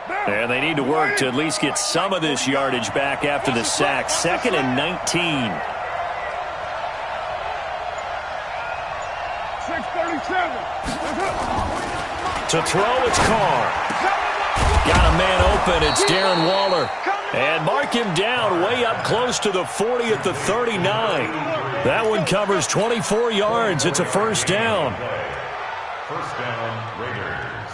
And they need to work to at least get some of this yardage back after the sack. 2nd and 19. 6:37. To throw, it's Carr. Got a man open. It's Darren Waller. And mark him down way up close to the 40 at the 39. That one covers 24 yards. It's a first down. First down, Raiders.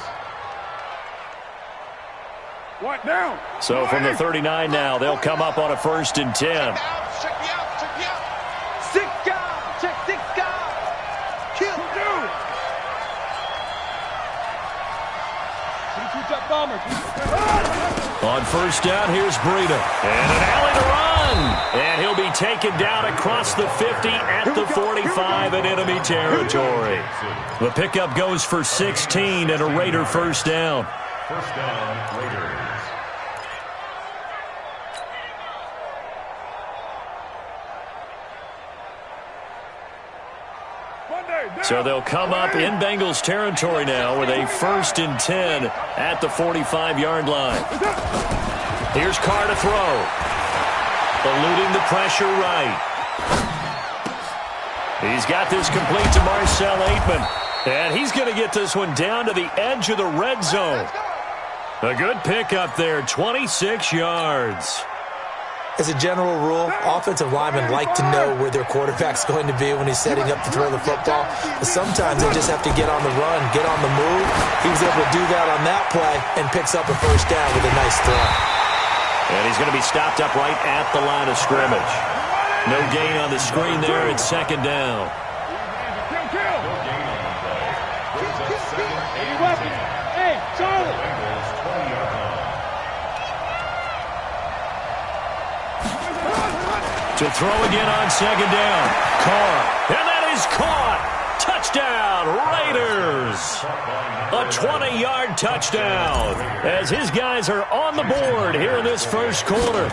What down? So from the 39 now, they'll come up on a 1st and 10. Check me out. 6 guys. Check 6 guys. Kill. On 1st down, here's Breida. And an alley to run. And he'll be taken down across the 50 at the 45 in enemy territory. The pickup goes for 16 and a Raider first down. First down, Raiders. So they'll come up in Bengals territory now with a 1st and 10 at the 45-yard line. Here's Carr to throw. Eluding the pressure right. He's got this complete to Marcel Aitman. And he's going to get this one down to the edge of the red zone. A good pickup there, 26 yards. As a general rule, offensive linemen like to know where their quarterback's going to be when he's setting up to throw the football. But sometimes they just have to get on the run, get on the move. He was able to do that on that play and picks up a first down with a nice throw. And he's going to be stopped up right at the line of scrimmage. No gain on the screen there. It's 2nd down. Hey, Charlie. To throw again on 2nd down. Carr. And that is caught. Touchdown, Raiders. A 20-yard touchdown as his guys are on the board here in this first quarter.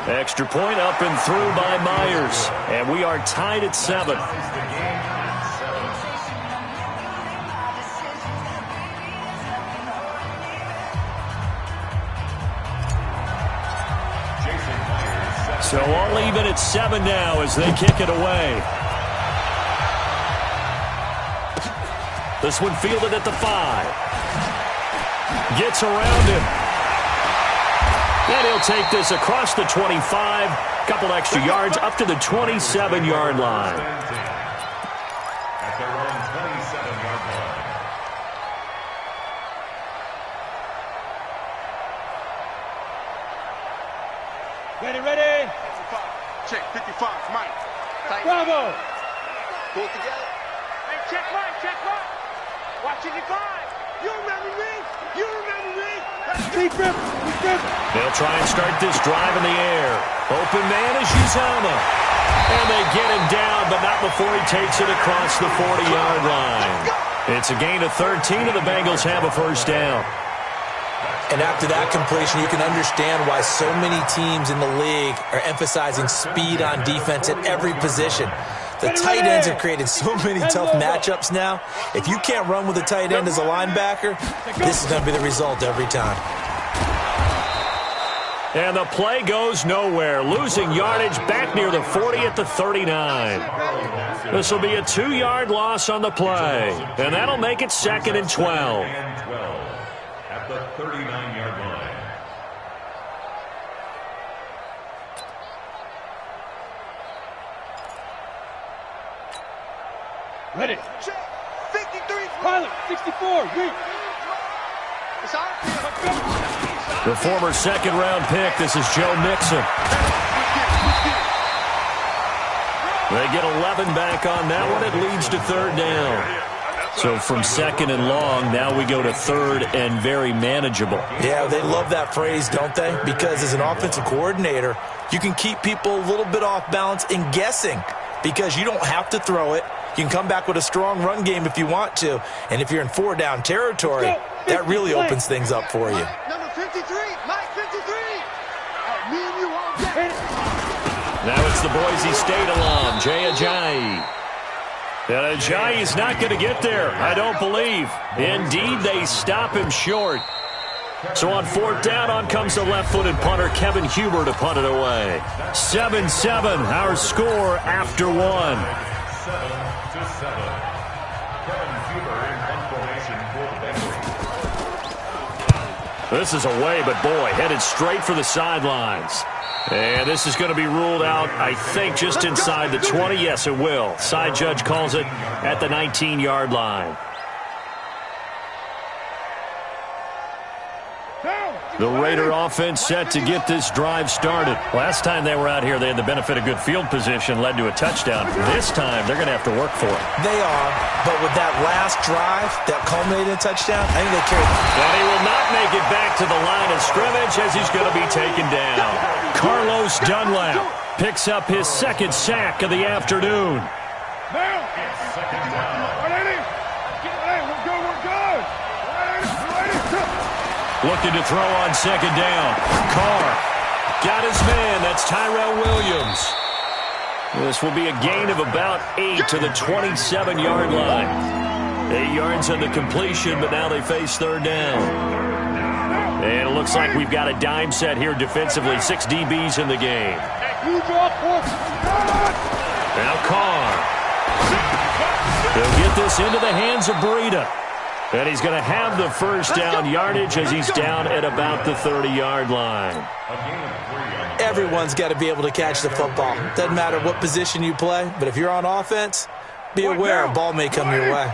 Extra point up and through by Myers. And we are tied at 7. So all even at 7 now as they kick it away. This one fielded at the 5. Gets around him. And he'll take this across the 25. Couple extra yards up to the 27-yard line. At their own 27-yard line. Ready. Check 55's Mike. Bravo. Pull it together. Hey, check Mike. Watching the five. You remember me? They'll try and start this drive in the air. Open man is Uzama. And they get him down, but not before he takes it across the 40-yard line. It's a gain of 13, and the Bengals have a first down. And after that completion, you can understand why so many teams in the league are emphasizing speed on defense at every position. The tight ends have created so many tough matchups now. If you can't run with a tight end as a linebacker, this is going to be the result every time. And the play goes nowhere. Losing yardage back near the 40 at the 39. This will be a 2-yard loss on the play. And that'll make it 2nd and 12. At the 39-yard line. Ready. Check. 53. Pilot. 64. Reach. The former second-round pick. This is Joe Mixon. They get 11 back on that one. It leads to 3rd down. So from 2nd and long, now we go to 3rd and very manageable. Yeah, they love that phrase, don't they? Because as an offensive coordinator, you can keep people a little bit off balance and guessing because you don't have to throw it. You can come back with a strong run game if you want to. And if you're in 4-down territory, that really opens things up for you. Number 53. Mike 53. Me and you all day. Now it's the Boise State alum, Jay Ajayi. And Ajayi's not going to get there, I don't believe. Indeed, they stop him short. So on 4th down, on comes the left-footed punter, Kevin Huber, to punt it away. 7-7, our score after 1. 7-7. Kevin Huber in punt formation for the Bengals. This is away, but boy, headed straight for the sidelines. And this is going to be ruled out, I think, just inside the 20. Yes, it will. Side judge calls it at the 19-yard line. The Raider offense set to get this drive started. Last time they were out here, they had the benefit of good field position, led to a touchdown. This time, they're going to have to work for it. They are, but with that last drive that culminated in a touchdown, I think they carried. And he will not make it back to the line of scrimmage as he's going to be taken down. Carlos Dunlap picks up his 2nd sack of the afternoon. Looking to throw on 2nd down. Carr got his man. That's Tyrell Williams. This will be a gain of about 8 to the 27-yard line. 8 yards on the completion, but now they face 3rd down. And it looks like we've got a dime set here defensively. 6 DBs in the game. Now Carr. They'll get this into the hands of Breida. And he's going to have the 1st down yardage as he's down at about the 30-yard line. Everyone's got to be able to catch the football. Doesn't matter what position you play, but if you're on offense, be aware a ball may come your way.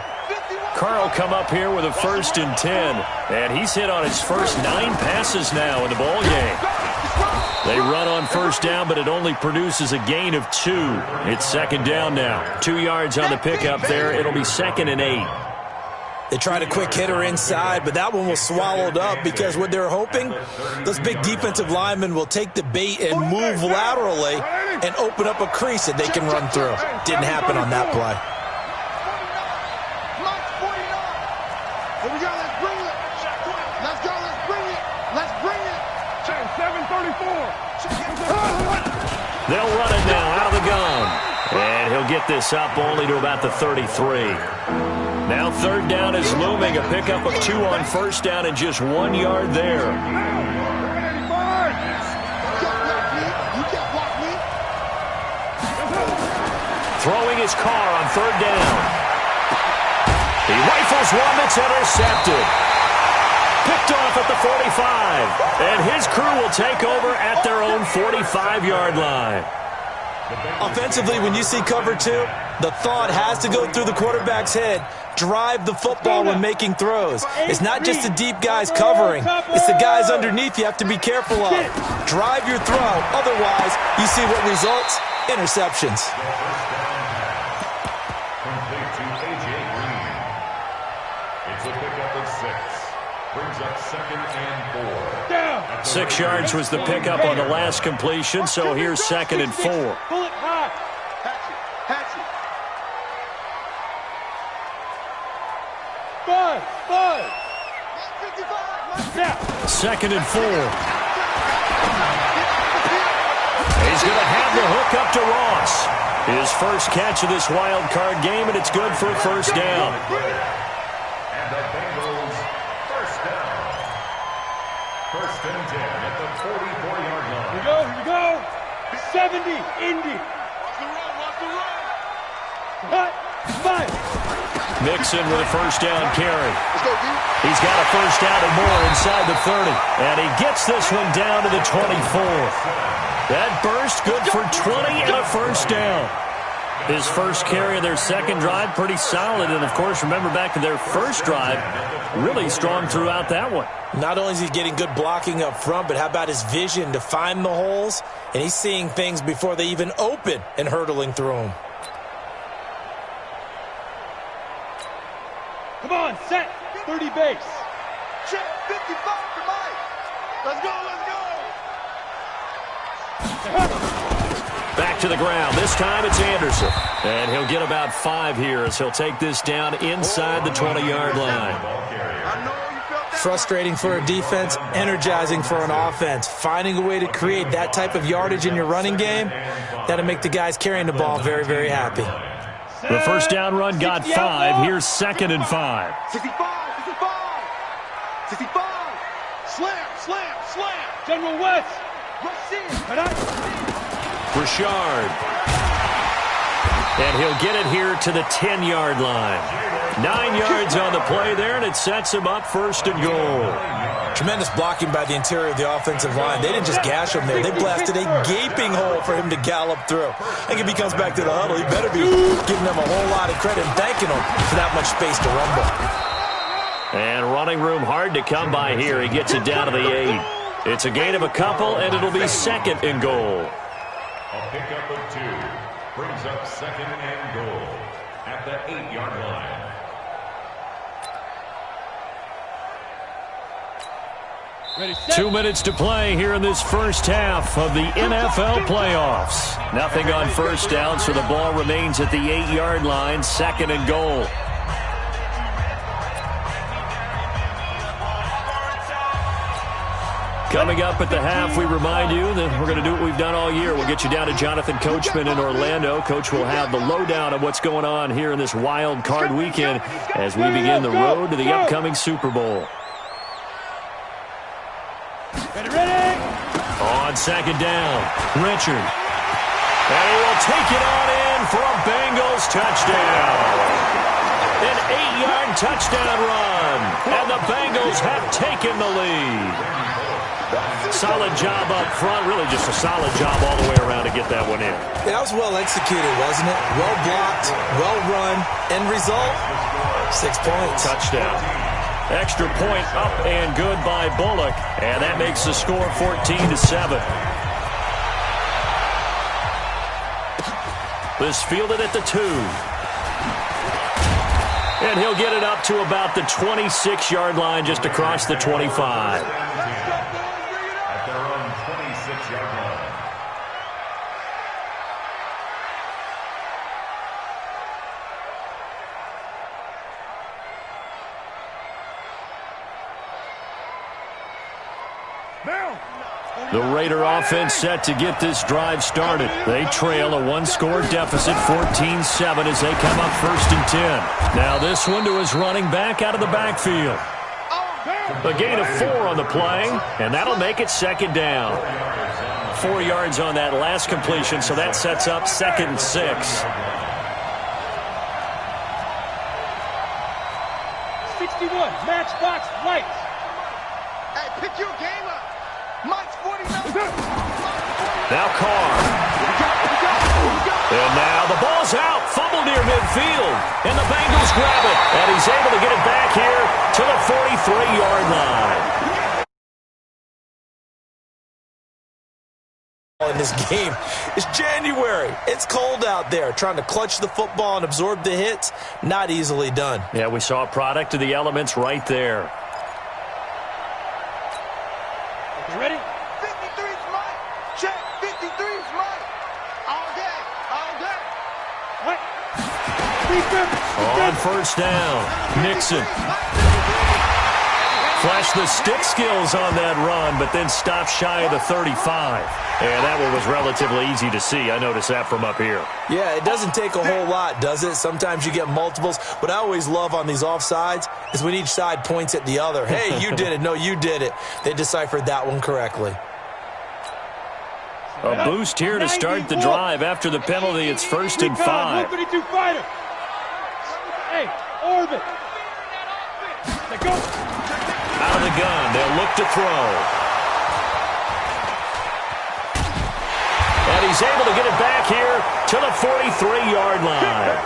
Carr will come up here with a 1st and 10. And he's hit on his first 9 passes now in the ball game. They run on 1st down, but it only produces a gain of 2. It's 2nd down now. 2 yards on the pickup there. It'll be 2nd and 8. They tried a quick hitter inside, but that one was swallowed up because what they're hoping, those big defensive linemen will take the bait and move laterally and open up a crease that they can run through. Didn't happen on that play. Here we go, let's bring it. Let's go, let's bring it. Let's bring it. 734. They'll run it now out of the gun. And he'll get this up only to about the 33. Now 3rd down is looming. A pickup of 2 on 1st down and just 1 yard there. Throwing his Carr on 3rd down. He rifles one that's intercepted. Picked off at the 45. And his crew will take over at their own 45-yard line. Offensively, when you see cover 2, the thought has to go through the quarterback's head. Drive the football when making throws. It's not just the deep guys covering. It's the guys underneath you have to be careful of. Drive your throw. Otherwise, you see what results? Interceptions. Complete to A.J. Green. It's a pickup of 6. Brings up 2nd and 4. 6 yards was the pickup on the last completion, so here's 2nd and 4. Pull it high. Hatch it. 5. 2nd and 4. He's going to have the hook up to Ross. His first catch of this wild card game, and it's good for a 1st down. And the Bengals 1st down. 1st and 10 at the 44-yard line. Here we go. 70, Indy. Watch the run. Hut, 5. Mixon with a 1st down carry. He's got a 1st down and more inside the 30. And he gets this one down to the 24. That burst good for 20 and a 1st down. His first carry of their 2nd drive, pretty solid. And, of course, remember back to their 1st drive, really strong throughout that one. Not only is he getting good blocking up front, but how about his vision to find the holes? And he's seeing things before they even open and hurtling through them. Come on, set. 30 base. Check 55 for Mike. Let's go. Back to the ground. This time it's Anderson. And he'll get about 5 here as he'll take this down inside the 20-yard line. Frustrating for a defense, energizing for an offense. Finding a way to create that type of yardage in your running game, that'll make the guys carrying the ball very, very happy. The first down run got 5. Here's 2nd and 5. 65, 65, 65. Slam, slam, slam. General West. Richard. And he'll get it here to the 10-yard line. 9 yards on the play there, and it sets him up 1st and goal. Tremendous blocking by the interior of the offensive line. They didn't just gash him there. They blasted a gaping hole for him to gallop through. I think if he comes back to the huddle, he better be giving them a whole lot of credit and thanking them for that much space to rumble. And running room hard to come by here. He gets it down to the 8. It's a gain of a couple, and it'll be 2nd and goal. A pickup of 2 brings up 2nd and goal at the 8-yard line. Ready, 2 minutes to play here in this first half of the NFL playoffs. Nothing on first down, so the ball remains at the 8-yard line, 2nd and goal. Coming up at the half, we remind you that we're going to do what we've done all year. We'll get you down to Jonathan Coachman in Orlando. Coach will have the lowdown of what's going on here in this wild card weekend as we begin the road to the upcoming Super Bowl. Ready. On 2nd down, Richard. And he will take it on in for a Bengals touchdown. An 8-yard touchdown run. And the Bengals have taken the lead. Solid job up front. Really just a solid job all the way around to get that one in. Yeah, that was well executed, wasn't it? Well blocked, well run. End result, 6 points. Touchdown. Extra point up and good by Bullock. And that makes the score 14-7. This fielded at the 2. And he'll get it up to about the 26-yard line, just across the 25. At their own 26-yard line. The Raider offense set to get this drive started. They trail a 1-score deficit, 14-7, as they come up 1st and 10. Now this one to his running back out of the backfield. A gain of 4 on the play, and that'll make it 2nd down. 4 yards on that last completion, so that sets up 2nd and 6. Matchbox lights. Hey, pick your game up. Mike's 49. Now Carr. And now the ball's out. Fumble near midfield. And the Bengals grab it. And he's able to get it back here to the 43-yard line. In this game, it's January. It's cold out there. Trying to clutch the football and absorb the hits, not easily done. Yeah, we saw a product of the elements right there. You ready? 53's Mike. Check. 53's Mike. All day. All day. What? On first down, Nixon. Flashed the stick skills on that run, but then stopped shy of the 35. And that one was relatively easy to see. I noticed that from up here. Yeah, it doesn't take a whole lot, does it? Sometimes you get multiples. What I always love on these offsides is when each side points at the other. Hey, you did it. No, you did it. They deciphered that one correctly. A boost here to start the drive after the penalty. It's 1st and 5. 132 fighter. Hey, orbit. Let's go. Out of the gun, they'll look to throw. And he's able to get it back here to the 43-yard line.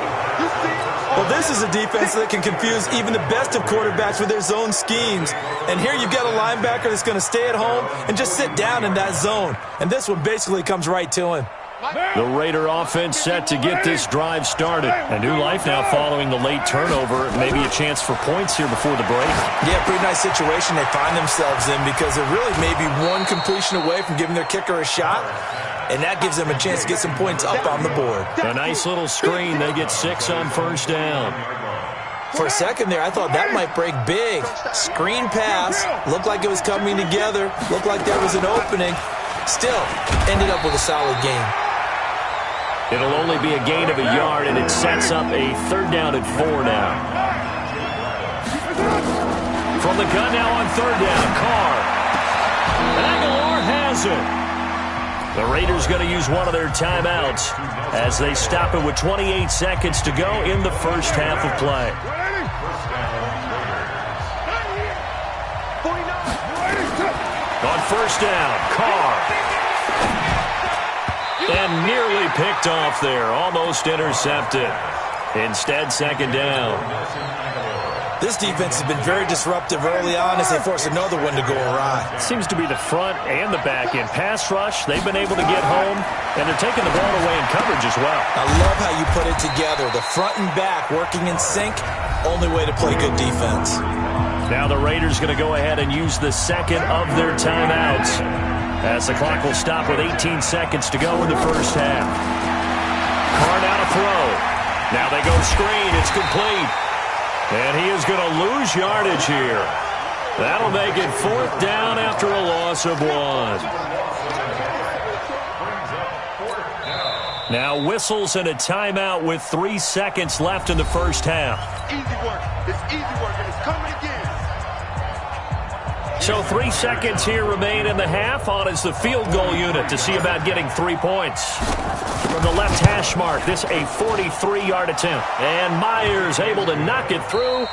Well, this is a defense that can confuse even the best of quarterbacks with their zone schemes. And here you've got a linebacker that's going to stay at home and just sit down in that zone. And this one basically comes right to him. The Raider offense set to get this drive started. A new life now following the late turnover. Maybe a chance for points here before the break. Yeah, pretty nice situation they find themselves in because they're really maybe one completion away from giving their kicker a shot. And that gives them a chance to get some points up on the board. A nice little screen. They get 6 on first down. For a second there, I thought that might break big. Screen pass. Looked like it was coming together. Looked like there was an opening. Still, ended up with a solid game. It'll only be a gain of a yard, and it sets up a 3rd down and 4 now. From the gun now on 3rd down, Carr. Aguilar has it. The Raiders going to use one of their timeouts as they stop it with 28 seconds to go in the first half of play. On 1st down, Carr. And nearly picked off there. Almost intercepted. Instead, 2nd down. This defense has been very disruptive early on as they force another one to go awry. Seems to be the front and the back end. Pass rush, they've been able to get home, and they're taking the ball away in coverage as well. I love how you put it together. The front and back working in sync, only way to play good defense. Now the Raiders going to go ahead and use the 2nd of their timeouts, as the clock will stop with 18 seconds to go in the first half. Carr now to throw. Now they go screen. It's complete. And he is going to lose yardage here. That'll make it 4th down after a loss of 1. Now whistles and a timeout with 3 seconds left in the first half. Easy work. It's easy work, and it's coming again. So 3 seconds here remain in the half. On is the field goal unit to see about getting 3 points. From the left hash mark, this a 43-yard attempt. And Myers able to knock it through.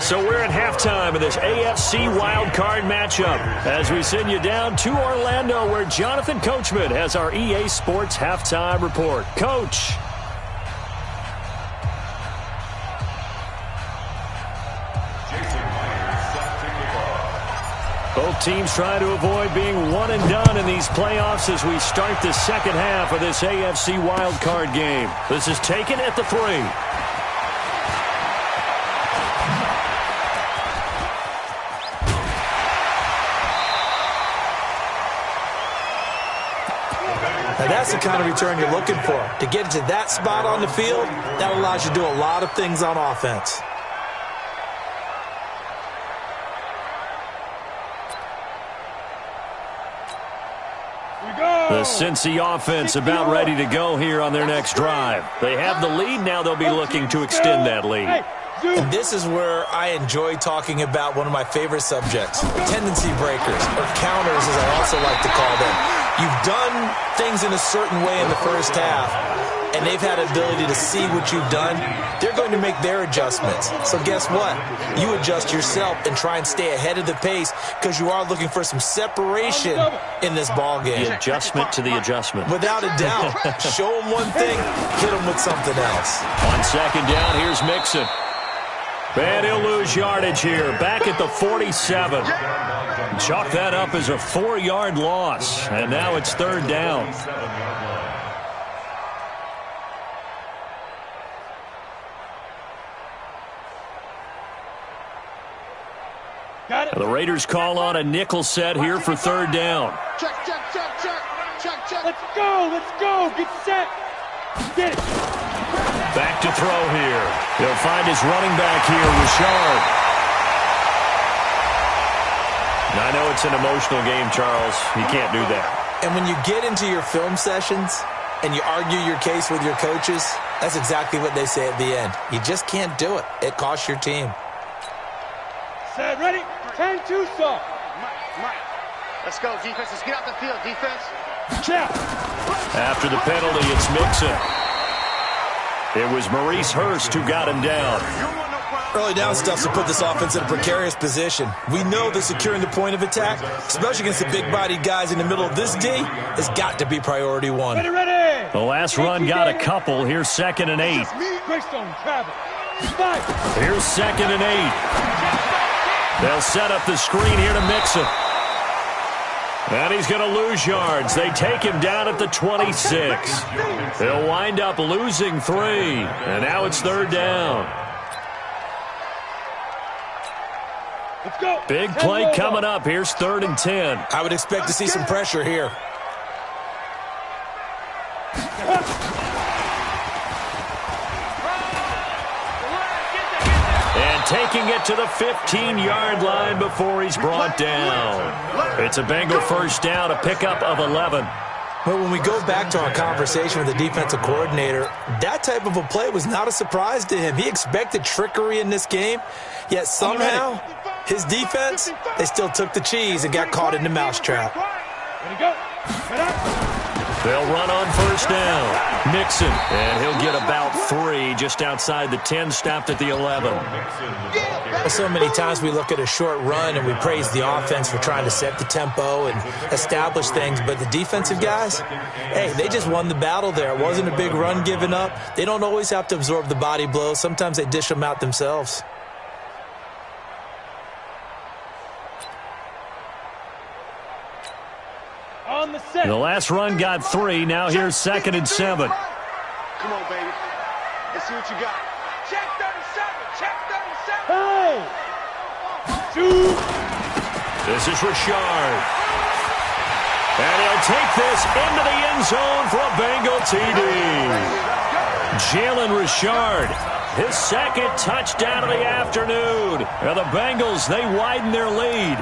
So we're at halftime of this AFC wildcard matchup as we send you down to Orlando, where Jonathan Coachman has our EA Sports halftime report. Coach. Both teams trying to avoid being one and done in these playoffs as we start the second half of this AFC wildcard game. This is taken at the 3. Now that's the kind of return you're looking for. To get to that spot on the field, that allows you to do a lot of things on offense. The Cincy offense about ready to go here on their next drive. They have the lead. Now they'll be looking to extend that lead. And this is where I enjoy talking about one of my favorite subjects, tendency breakers, or counters as I also like to call them. You've done things in a certain way in the first half, and they've had ability to see what you've done. They're going to make their adjustments. So guess what? You adjust yourself and try and stay ahead of the pace because you are looking for some separation in this ball game. The adjustment to the adjustment. Without a doubt. Show them one thing, hit them with something else. On 2nd down, here's Mixon. And he'll lose yardage here. Back at the 47. Chalk that up as a 4-yard loss. And now it's 3rd down. The Raiders call on a nickel set here for 3rd down. Check, check, check, check, check, check. Let's go, get set. Get it. Back to throw here. He'll find his running back here, Richard. Now, I know it's an emotional game, Charles. You can't do that. And when you get into your film sessions and you argue your case with your coaches, that's exactly what they say at the end. You just can't do it. It costs your team. Set, ready? 10-2 soft. Mike. Let's go, defense. Let's get out the field, defense. Check. After the penalty, it's Mixon. It was Maurice Hurst who got him down. Early down stuff to put this offense in a precarious position. We know that securing the point of attack, especially against the big-bodied guys in the middle of this D, has got to be priority 1. Ready. The last run got a couple. Here's 2nd and 8. Greystone, travel. Here's 2nd and 8. They'll set up the screen here to Mixon. And he's going to lose yards. They take him down at the 26. He'll wind up losing 3. And now it's 3rd down. Let's go. Big play coming up. Here's 3rd and 10. I would expect to see some pressure here. And taking it to the 15-yard line before he's brought down. It's a Bengal 1st down, a pickup of 11. Well, when we go back to our conversation with the defensive coordinator, that type of a play was not a surprise to him. He expected trickery in this game, yet somehow his defense, they still took the cheese and got caught in the mousetrap. Ready, go. They'll run on first down. Mixon, and he'll get about 3 just outside the 10, stopped at the 11. So many times we look at a short run and we praise the offense for trying to set the tempo and establish things, but the defensive guys, hey, they just won the battle there. It wasn't a big run given up. They don't always have to absorb the body blows. Sometimes they dish them out themselves. On the set. The last run got 3. Now here's 2nd and 7. Come on, baby. Let's see what you got. Check 37. Check 37. Hey! Shoot! This is Richard. And he'll take this into the end zone for a Bengal TD. Jalen Richard, his 2nd touchdown of the afternoon. And the Bengals, they widen their lead.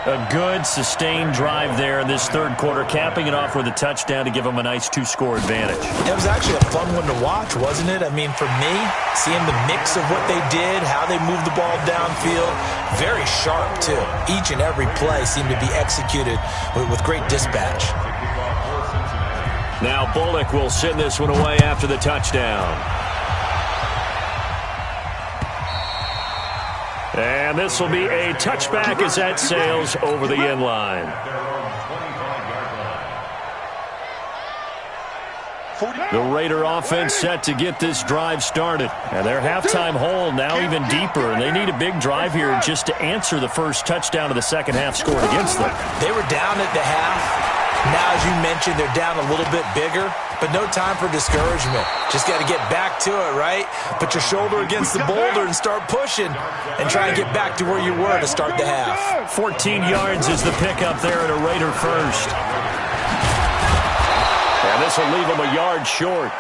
A good, sustained drive there in this 3rd quarter, capping it off with a touchdown to give them a nice 2-score advantage. It was actually a fun one to watch, wasn't it? I mean, for me, seeing the mix of what they did, how they moved the ball downfield, very sharp, too. Each and every play seemed to be executed with great dispatch. Now Bullock will send this one away after the touchdown. And this will be a touchback as that sails over the end line. The Raider offense set to get this drive started. And their halftime hole now even deeper. And they need a big drive here just to answer the first touchdown of the second half scored against them. They were down at the half. Now, as you mentioned, they're down a little bit bigger, but no time for discouragement. Just got to get back to it, right? Put your shoulder against the boulder and start pushing and try and get back to where you were to start the half. 14 yards is the pickup there at a Raider first. And this will leave them a yard short.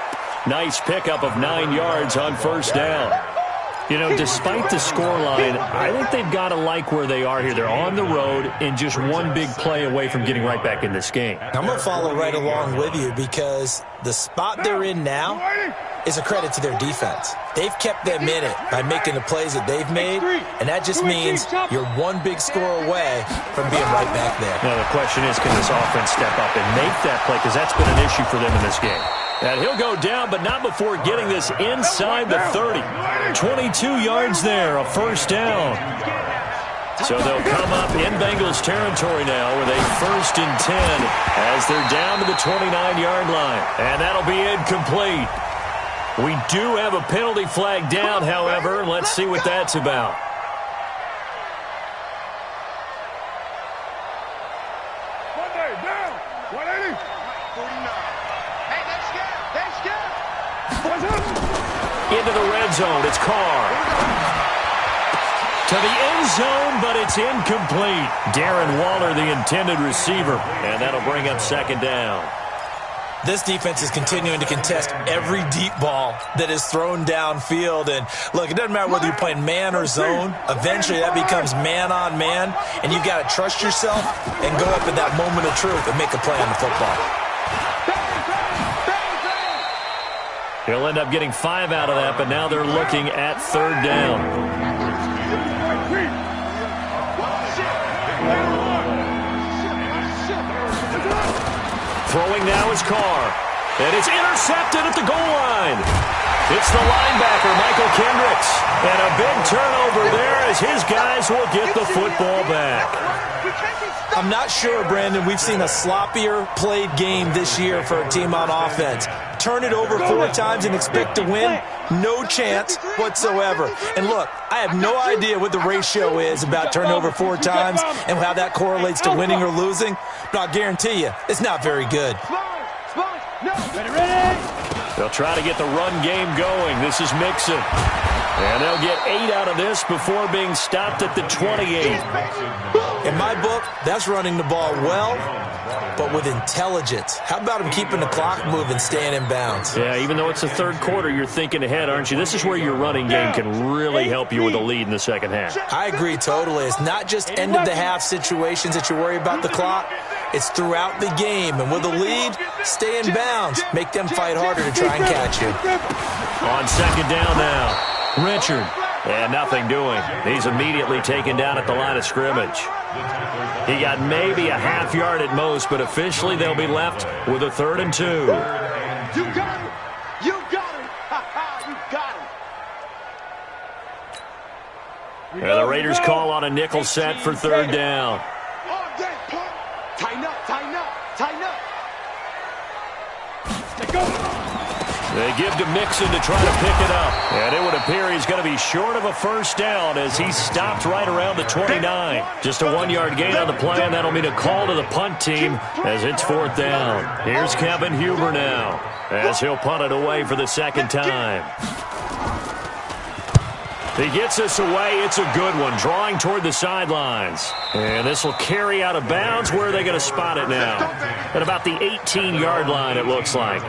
Nice pickup of 9 yards on first down. You know, despite the scoreline, I think they've got to like where they are here. They're on the road and just one big play away from getting right back in this game. I'm going to follow right along with you because the spot they're in now is a credit to their defense. They've kept them in it by making the plays that they've made, and that just means you're one big score away from being right back there. Now, the question is, can this offense step up and make that play? Because that's been an issue for them in this game. And he'll go down, but not before getting this inside the 30. 22 yards there, a first down. So they'll come up in Bengals territory now with a 1st and 10 as they're down to the 29-yard line. And that'll be incomplete. We do have a penalty flag down, however, and let's see what that's about. Into the red zone, it's Carr. To the end zone, but it's incomplete. Darren Waller, the intended receiver, and that'll bring up 2nd down. This defense is continuing to contest every deep ball that is thrown downfield. And, look, it doesn't matter whether you're playing man or zone. Eventually, that becomes man-on-man, and you've got to trust yourself and go up at that moment of truth and make a play on the football. He'll end up getting 5 out of that, but now they're looking at 3rd down. Throwing now is Carr. And it's intercepted at the goal line. It's the linebacker, Michael Kendricks. And a big turnover there as his guys will get the football back. I'm not sure, Brandon, we've seen a sloppier played game this year for a team on offense. Turn it over 4 times and expect to win? No chance whatsoever. And look, I have no idea what the ratio is about turnover 4 times and how that correlates to winning or losing, but I'll guarantee you, it's not very good. They'll try to get the run game going. This is Mixon. And they'll get 8 out of this before being stopped at the 28. In my book, that's running the ball well, but with intelligence. How about him keeping the clock moving, staying in bounds? Yeah, even though it's the 3rd quarter, you're thinking ahead, aren't you? This is where your running game can really help you with a lead in the second half. I agree totally. It's not just end-of-the-half situations that you worry about the clock. It's throughout the game, and with a lead, stay in bounds. Make them fight harder to try and catch you. On second down now, Richard. And nothing doing. He's immediately taken down at the line of scrimmage. He got maybe a half yard at most, but officially they'll be left with a 3rd and 2. You got him. You got him. You got him. And the Raiders call on a nickel set for 3rd down. Tighten up, tighten up, tighten up. They give to Mixon to try to pick it up. And it would appear he's going to be short of a 1st down as he stopped right around the 29. Just a 1-yard gain on the play, and that'll mean a call to the punt team as it's 4th down. Here's Kevin Huber now as he'll punt it away for the 2nd time. He gets us away. It's a good one, drawing toward the sidelines. And this will carry out of bounds. Where are they going to spot it now? At about the 18-yard line, it looks like.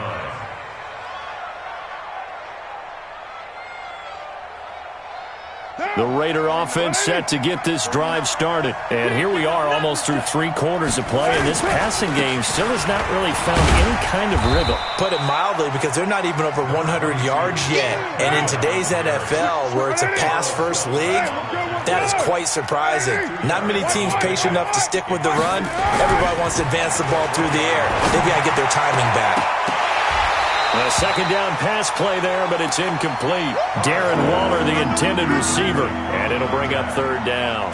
The Raider offense set to get this drive started. And here we are almost through 3 quarters of play, and this passing game still has not really found any kind of rhythm. Put it mildly, because they're not even over 100 yards yet. And in today's NFL, where it's a pass-first league, that is quite surprising. Not many teams patient enough to stick with the run. Everybody wants to advance the ball through the air. They've got to get their timing back. A 2nd down pass play there, but it's incomplete. Darren Waller, the intended receiver, and it'll bring up 3rd down.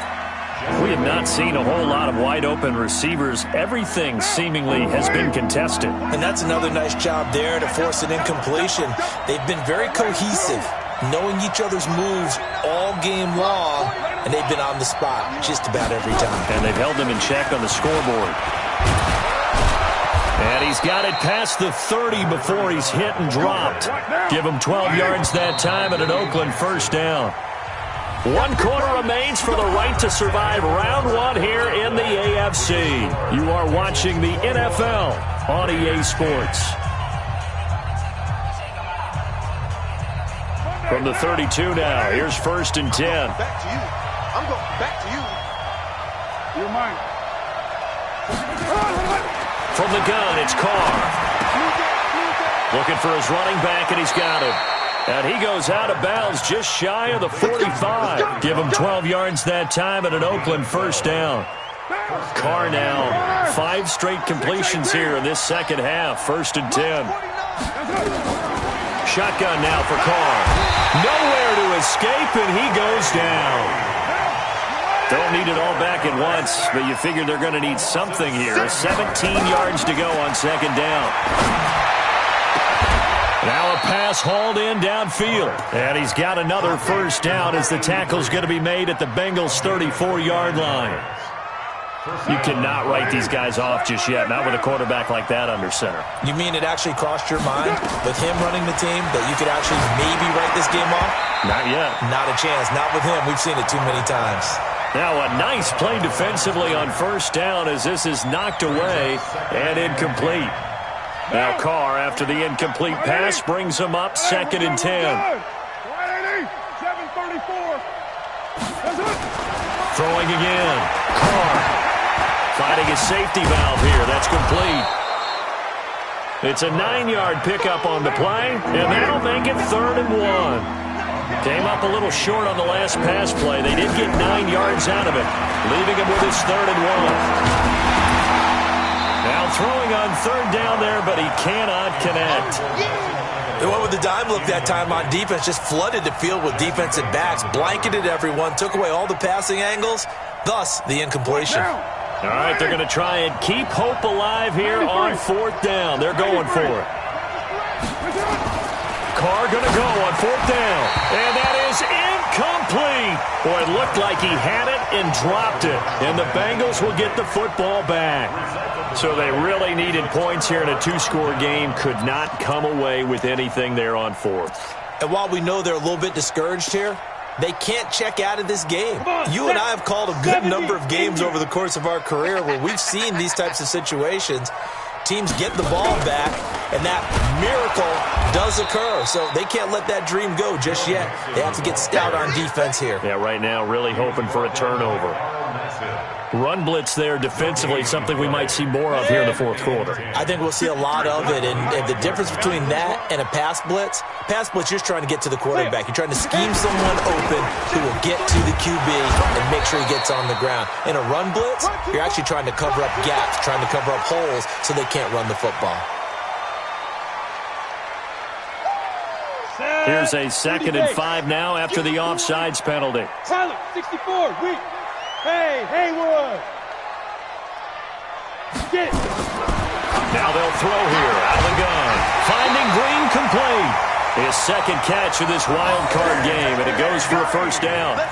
We have not seen a whole lot of wide-open receivers. Everything seemingly has been contested. And that's another nice job there to force an incompletion. They've been very cohesive, knowing each other's moves all game long, and they've been on the spot just about every time. And they've held them in check on the scoreboard. And he's got it past the 30 before he's hit and dropped. Give him 12 yards that time and an Oakland 1st down. 1 quarter remains for the right to survive round 1 here in the AFC. You are watching the NFL on EA Sports. From the 32 now, here's 1st and 10. Back to you. I'm going back to you. You're mine. From the gun, it's Carr. Looking for his running back, and he's got him. And he goes out of bounds just shy of the 45. Give him 12 yards that time and an Oakland 1st down. Carr now, 5 straight completions here in this 2nd half. 1st and 10. Shotgun now for Carr. Nowhere to escape, and he goes down. Don't need it all back at once, but you figure they're going to need something here. 17 yards to go on 2nd down. Now a pass hauled in downfield. And he's got another 1st down as the tackle's going to be made at the Bengals' 34-yard line. You cannot write these guys off just yet, not with a quarterback like that under center. You mean it actually crossed your mind with him running the team that you could actually maybe write this game off? Not yet. Not a chance. Not with him. We've seen it too many times. Now a nice play defensively on 1st down as this is knocked away and incomplete. Now Carr, after the incomplete pass, brings him up 2nd and 10. Throwing again. Carr finding his safety valve here. That's complete. It's a 9-yard pickup on the play, and that'll make it 3rd and 1. Came up a little short on the last pass play. They did get 9 yards out of it, leaving him with his 3rd and 1. Now throwing on 3rd down there, but he cannot connect. They went with the dime look that time on defense, just flooded the field with defensive backs, blanketed everyone, took away all the passing angles, thus the incompletion. All right, they're going to try and keep hope alive here on 4th down. They're going for it. Carr going to go on 4th down, and that is incomplete. Boy, it looked like he had it and dropped it, and the Bengals will get the football back. So they really needed points here in a 2-score game, could not come away with anything there on 4th. And while we know they're a little bit discouraged here, they can't check out of this game. You and I have called a good number of games over the course of our career where we've seen these types of situations. Teams get the ball back, and that miracle does occur. So they can't let that dream go just yet. They have to get stout on defense here. Yeah, right now really hoping for a turnover. Run blitz there defensively, something we might see more of here in the fourth quarter. I think we'll see a lot of it, and the difference between that and a pass blitz, you're just trying to get to the quarterback. You're trying to scheme someone open who will get to the QB and make sure he gets on the ground. In a run blitz, you're actually trying to cover up gaps, trying to cover up holes so they can't run the football. Here's a 2nd and 5 now after the offsides penalty. Tyler, 64, weak. Hey, Haywood. Get it. Now they'll throw here out of the gun. Finding Green complete. His second catch of this wild card game, and it goes for a first down.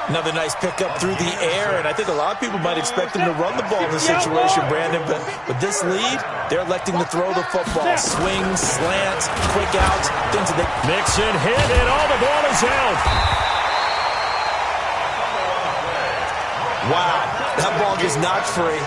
Another nice pickup through the air, and I think a lot of people might expect him to run the ball in this situation, Brandon, but with this lead, they're electing to throw the football. Swings, slants, quick outs, things that they... Mixon hit, and all the ball is out. Wow, that ball gets knocked free,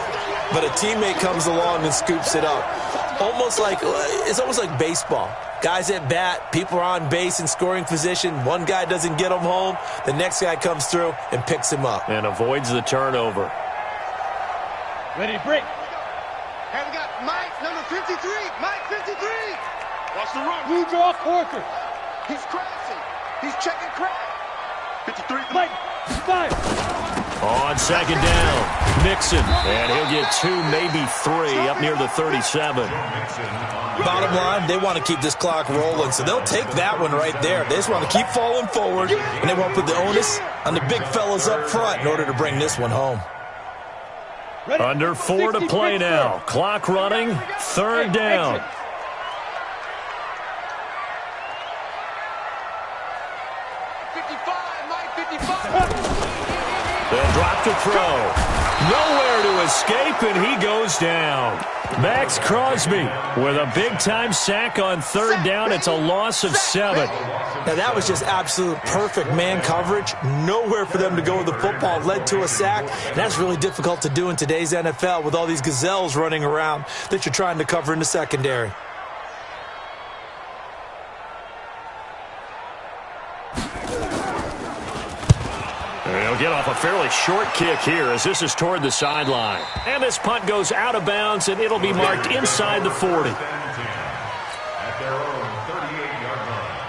but a teammate comes along and scoops it up. It's almost like baseball. Guys at bat, people are on base in scoring position. One guy doesn't get him home. The next guy comes through and picks him up. And avoids the turnover. Ready to break. Hey, we got Mike, number 53. Mike, 53. Watch the run. You draw Corker. He's crashing. He's checking crash. 53. Mike, 5. On second down, Mixon, and he'll get 2, maybe 3, up near the 37. Bottom line, they want to keep this clock rolling, so they'll take that one right there. They just want to keep falling forward, and they want to put the onus on the big fellas up front in order to bring this one home. Under 4 to play now. Clock running, 3rd down. They'll drop to throw. Nowhere to escape, and he goes down. Max Crosby with a big-time sack on 3rd down. It's a loss of 7. Now, that was just absolute perfect man coverage. Nowhere for them to go with the football. Led to a sack. And that's really difficult to do in today's NFL with all these gazelles running around that you're trying to cover in the secondary. They'll get off a fairly short kick here as this is toward the sideline. And this punt goes out of bounds, and it'll be marked inside the 40. At their own 38-yard line.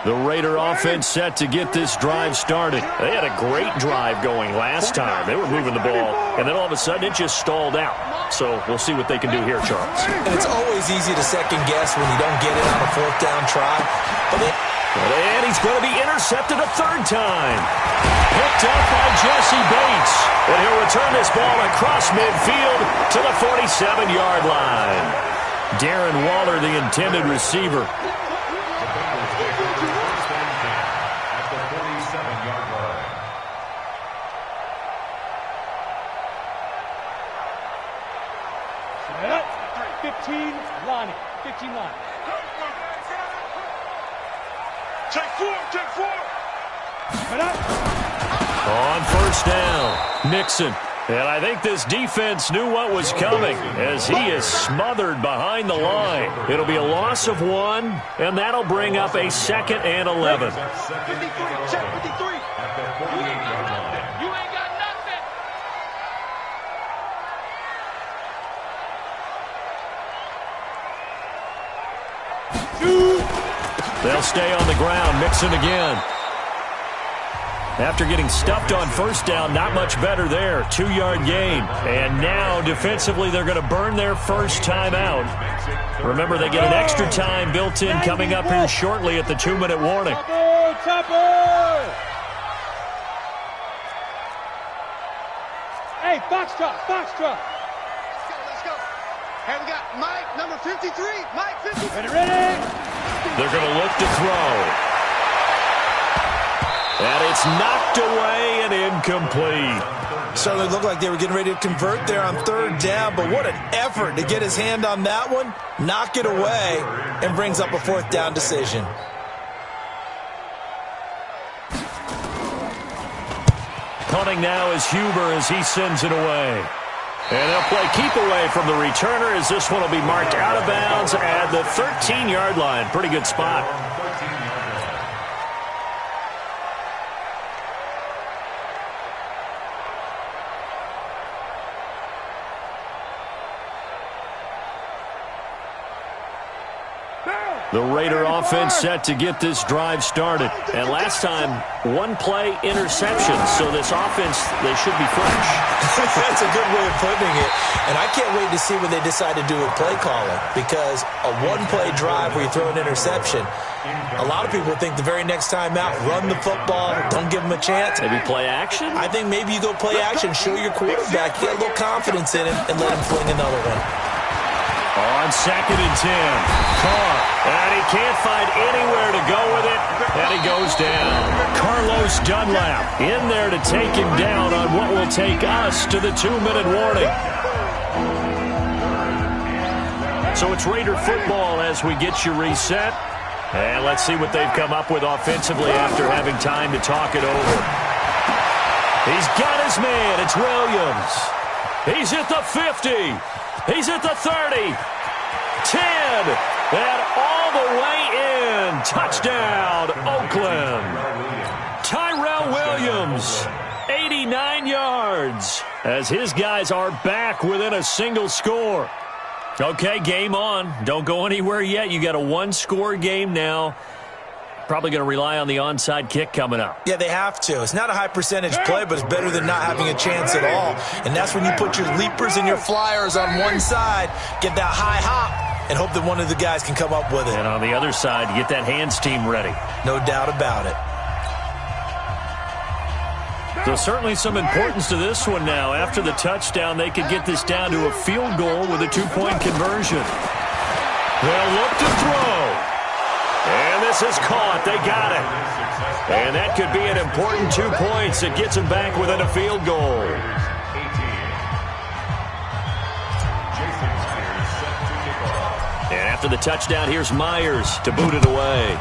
The Raider offense set to get this drive started. They had a great drive going last time. They were moving the ball, and then all of a sudden it just stalled out. So we'll see what they can do here, Charles. And it's always easy to second guess when you don't get it on a 4th down try. And he's going to be intercepted a 3rd time. Picked up by Jesse Bates. And he'll return this ball across midfield to the 47-yard line. Darren Waller, the intended receiver. At the 47-yard line. 15, Lonnie. 15 line. Check 4. On 1st down, Mixon. And I think this defense knew what was coming as he is smothered behind the line. It'll be a loss of 1, and that'll bring up a 2nd and 11. 53, check 53. At the 48-yard line. You ain't got nothing. They'll stay on the ground. Mixon again. After getting stuffed on 1st down, not much better there. 2-yard gain. And now, defensively, they're going to burn their first timeout. Remember, they get an extra time built in coming up here shortly at the 2-minute warning. Topper! Hey, Foxtrot. Let's go. Hey, we got Mike, number 53. Mike, 53. Ready? They're going to look to throw. And it's knocked away and incomplete. Certainly looked like they were getting ready to convert there on 3rd down, but what an effort to get his hand on that one, knock it away, and brings up a 4th down decision. Punting now is Huber as he sends it away. And they'll play keep away from the returner as this one will be marked out of bounds at the 13-yard line. Pretty good spot. The Raider offense set to get this drive started. And last time, one-play interception. So this offense, they should be fresh. That's a good way of putting it. And I can't wait to see what they decide to do with play calling. Because a one-play drive where you throw an interception, a lot of people think the very next time out, run the football, don't give them a chance. Maybe play action? I think maybe you go play action, show your quarterback, get a little confidence in him, and let him fling another one. On 2nd and 10, Carr, and he can't find anywhere to go with it, and he goes down. Carlos Dunlap in there to take him down on what will take us to the 2-minute warning. So it's Raider football as we get you reset. And let's see what they've come up with offensively after having time to talk it over. He's got his man. It's Williams. He's at the 50. He's at the 30. 10. And all the way in. Touchdown, Oakland. Tyrell Williams, 89 yards, as his guys are back within a single score. Okay, game on. Don't go anywhere yet. You got a one-score game now. Probably going to rely on the onside kick coming up. Yeah, they have to. It's not a high percentage play, but it's better than not having a chance at all. And that's when you put your leapers and your flyers on one side, get that high hop, and hope that one of the guys can come up with it. And on the other side, get that hands team ready. No doubt about it. So certainly some importance to this one now. After the touchdown, they could get this down to a field goal with a two-point conversion. They'll look to throw. And this is caught. They got it. And that could be an important 2 points. It gets them back within a field goal. And after the touchdown, here's Myers to boot it away.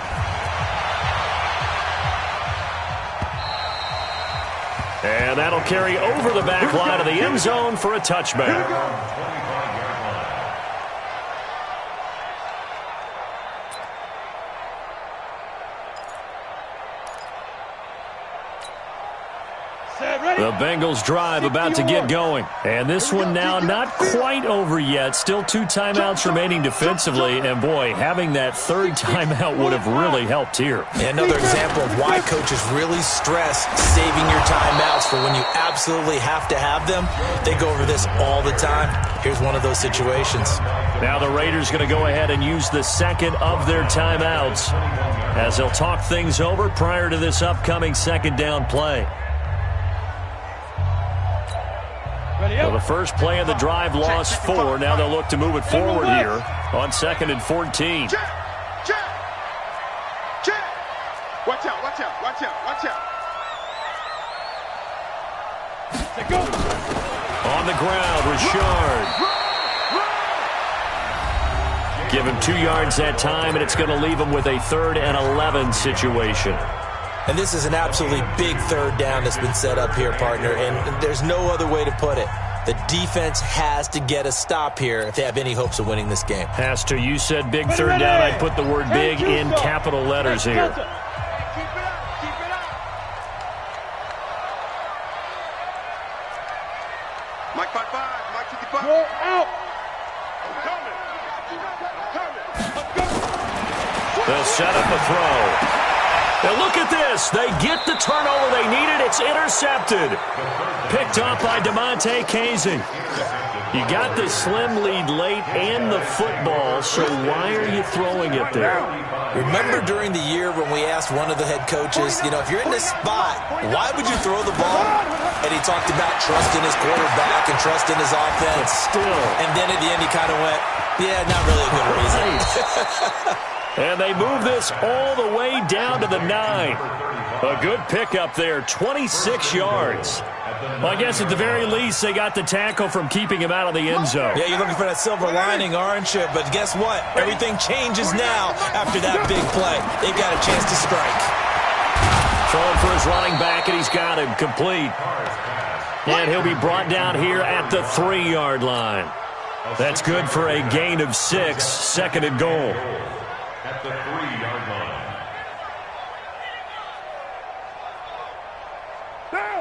And that'll carry over the back line of the end zone for a touchback. The Bengals drive about to get going. And this one now not quite over yet. Still 2 timeouts remaining defensively. And, boy, having that third timeout would have really helped here. And another example of why coaches really stress saving your timeouts for when you absolutely have to have them. They go over this all the time. Here's one of those situations. Now the Raiders going to go ahead and use the second of their timeouts as they'll talk things over prior to this upcoming second down play. Well, the first play of the drive lost 4. Now they'll look to move it forward here on 2nd and 14. Check. Watch out. On the ground, Richard. Give him 2 yards that time, and it's going to leave him with a 3rd and 11 situation. And this is an absolutely big third down that's been set up here, partner, and there's no other way to put it. The defense has to get a stop here if they have any hopes of winning this game. Has to. You said big third down. I'd put the word big in capital letters here. Keep it up. Mike 55, Mike 55. Go out. They'll set up a throw. Now look at this. They get the turnover they needed. It's intercepted. Picked up by DeMonte Casey. You got the slim lead late and the football, so why are you throwing it there? Remember during the year when we asked one of the head coaches, if you're in this spot, why would you throw the ball? And he talked about trusting his quarterback and trusting his offense. But still. And then at the end he kind of went, yeah, not really a good reason. And they move this all the way down to the 9. A good pickup there, 26 yards. Well, I guess at the very least they got the tackle from keeping him out of the end zone. Yeah, you're looking for that silver lining, aren't you? But guess what? Everything changes now after that big play. They've got a chance to strike. Throwing for his running back, and he's got him complete. And he'll be brought down here at the 3-yard line. That's good for a gain of 6, 2nd and goal. At the 3-yard line.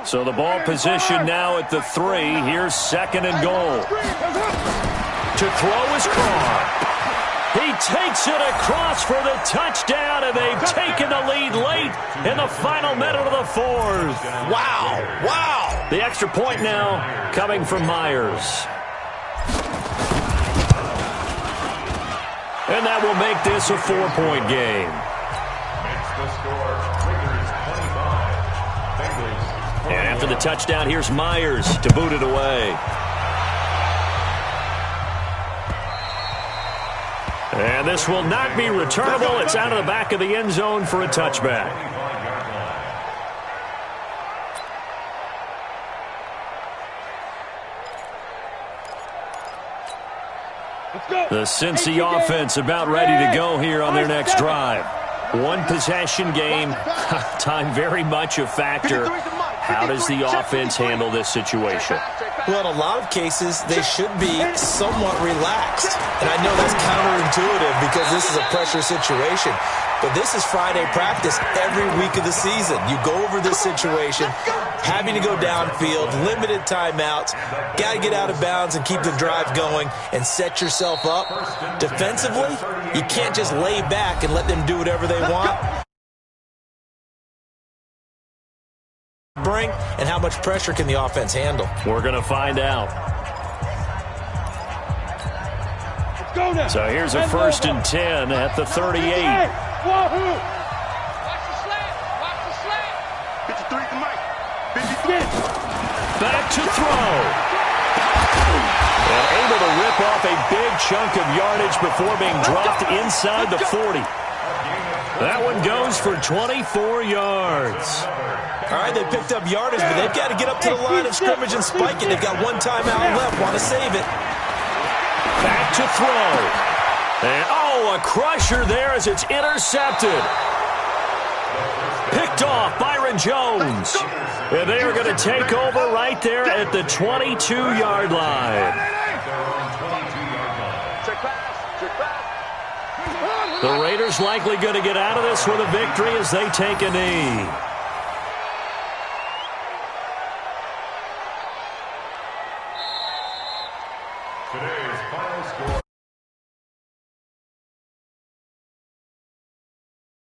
So the ball position now at the 3. Here's 2nd and goal. To throw is Carr. He takes it across for the touchdown, and they've taken the lead late in the final minute of the fourth. Wow, wow. The extra point now coming from Myers. And that will make this a 4-point game. Makes the score. Raiders 25. Bengals 21. And after the touchdown, here's Myers to boot it away. And this will not be returnable. It's out of the back of the end zone for a touchback. The Cincy offense about ready to go here on their next drive. One possession game. Time very much a factor. How does the offense handle this situation? Well, in a lot of cases, they should be somewhat relaxed. And I know that's counterintuitive because this is a pressure situation. But this is Friday practice every week of the season. You go over this situation, having to go downfield, limited timeouts, got to get out of bounds and keep the drive going and set yourself up. Defensively, you can't just lay back and let them do whatever they want. Bring and how much pressure can the offense handle? We're going to find out. So here's a 1st and 10 at the 38. Watch the slant. Watch the slant. 53 to Mike. 53. Back to throw. And able to rip off a big chunk of yardage before being dropped inside the 40. That one goes for 24 yards. All right, they picked up yardage, but they've got to get up to the line of scrimmage and spike it. They've got one timeout left. Want to save it. Back to throw. And, a crusher there as it's intercepted. Picked off Byron Jones. And they are going to take over right there at the 22-yard line. The Raiders likely going to get out of this with a victory as they take a knee. Today's final score.